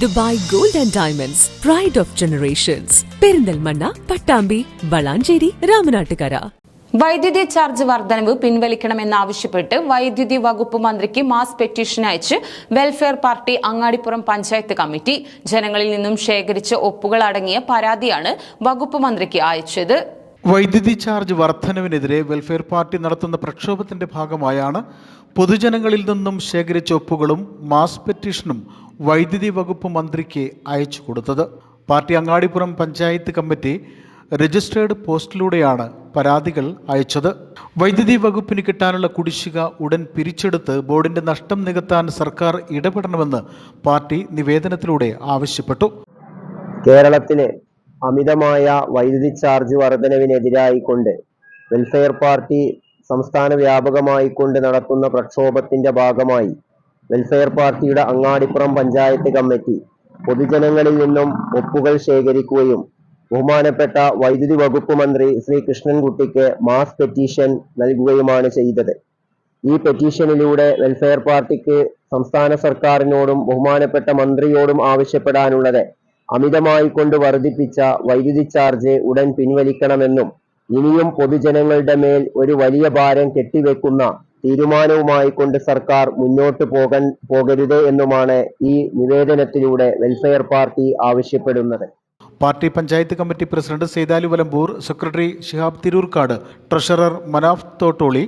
Dubai Gold and Diamonds, Pride of Generations. Perinthalmanna, Pattambi, Valanchery, Ramanattukara. വൈദ്യുതി charge വർധനവ് പിൻവലിക്കണമെന്നാവശ്യപ്പെട്ട് വൈദ്യുതി വകുപ്പ് മന്ത്രിക്ക് മാസ് പെറ്റീഷൻ അയച്ച് welfare party Angadipuram panchayat committee. ജനങ്ങളിൽ നിന്നും ശേഖരിച്ച ഒപ്പുകൾ അടങ്ങിയ പരാതിയാണ് വകുപ്പ് മന്ത്രിക്ക് അയച്ചത്. വൈദ്യുതി ചാർജ് വർധനവിനെതിരെ വെൽഫെയർ പാർട്ടി നടത്തുന്ന പ്രക്ഷോഭത്തിന്റെ ഭാഗമായാണ് പൊതുജനങ്ങളിൽ നിന്നും ശേഖരിച്ച ഒപ്പുകളും മാസ് പെറ്റീഷനും വൈദ്യുതി വകുപ്പ് മന്ത്രിക്ക് അയച്ചു കൊടുത്തത്. Party Angadipuram panchayat committee registered പോസ്റ്റിലൂടെയാണ് പരാതികൾ അയച്ചത്. വൈദ്യുതി വകുപ്പിന് കിട്ടാനുള്ള കുടിശ്ശിക ഉടൻ പിരിച്ചെടുത്ത് ബോർഡിന്റെ നഷ്ടം നികത്താൻ സർക്കാർ ഇടപെടണമെന്ന് പാർട്ടി നിവേദനത്തിലൂടെ ആവശ്യപ്പെട്ടു. കേരളത്തിലെ അമിതമായ വൈദ്യുതി ചാർജ് വർധനവിനെതിരായിക്കൊണ്ട് വെൽഫെയർ പാർട്ടി സംസ്ഥാന വ്യാപകമായിക്കൊണ്ട് നടത്തുന്ന പ്രക്ഷോഭത്തിന്റെ ഭാഗമായി വെൽഫെയർ പാർട്ടിയുടെ അങ്ങാടിപ്പുറം പഞ്ചായത്ത് കമ്മിറ്റി പൊതുജനങ്ങളിൽ നിന്നും ഒപ്പുകൾ ശേഖരിക്കുകയും ബഹുമാനപ്പെട്ട വൈദ്യുതി വകുപ്പ് മന്ത്രി ശ്രീ കൃഷ്ണൻകുട്ടിക്ക് മാസ് പെറ്റീഷൻ നൽകുകയുമാണ് ചെയ്തത്. ഈ പെറ്റീഷനിലൂടെ വെൽഫെയർ പാർട്ടിക്ക് സംസ്ഥാന സർക്കാരിനോടും ബഹുമാനപ്പെട്ട മന്ത്രിയോടും ആവശ്യപ്പെടാനുള്ളത് അമിതമായി കൊണ്ട് വർദ്ധിപ്പിച്ച വൈദ്യുതി ചാർജ് ഉടൻ പിൻവലിക്കണമെന്നും ഇനിയും പൊതുജനങ്ങളുടെ മേൽ ഒരു വലിയ ഭാരം കെട്ടിവെക്കുന്ന തീരുമാനവുമായി കൊണ്ട് സർക്കാർ മുന്നോട്ട് പോകരുത് എന്നുമാണ് ഈ നിവേദനത്തിലൂടെ വെൽഫെയർ പാർട്ടി ആവശ്യപ്പെടുന്നത്. Party panchayat committee president Saithali Valambur, secretary Shihab Thirurkad, treasurer Manaf Thottoli,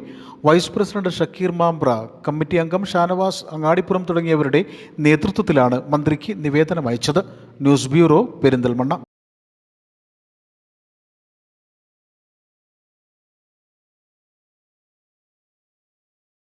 vice president Shakir Mambra, committee അംഗം ഷാനവാസ് അങ്ങാടിപ്പുറം തുടങ്ങിയവരുടെ നേതൃത്വത്തിലാണ് മന്ത്രിക്ക് നിവേദനം അയച്ചത്. News bureau, Perinthalmanna.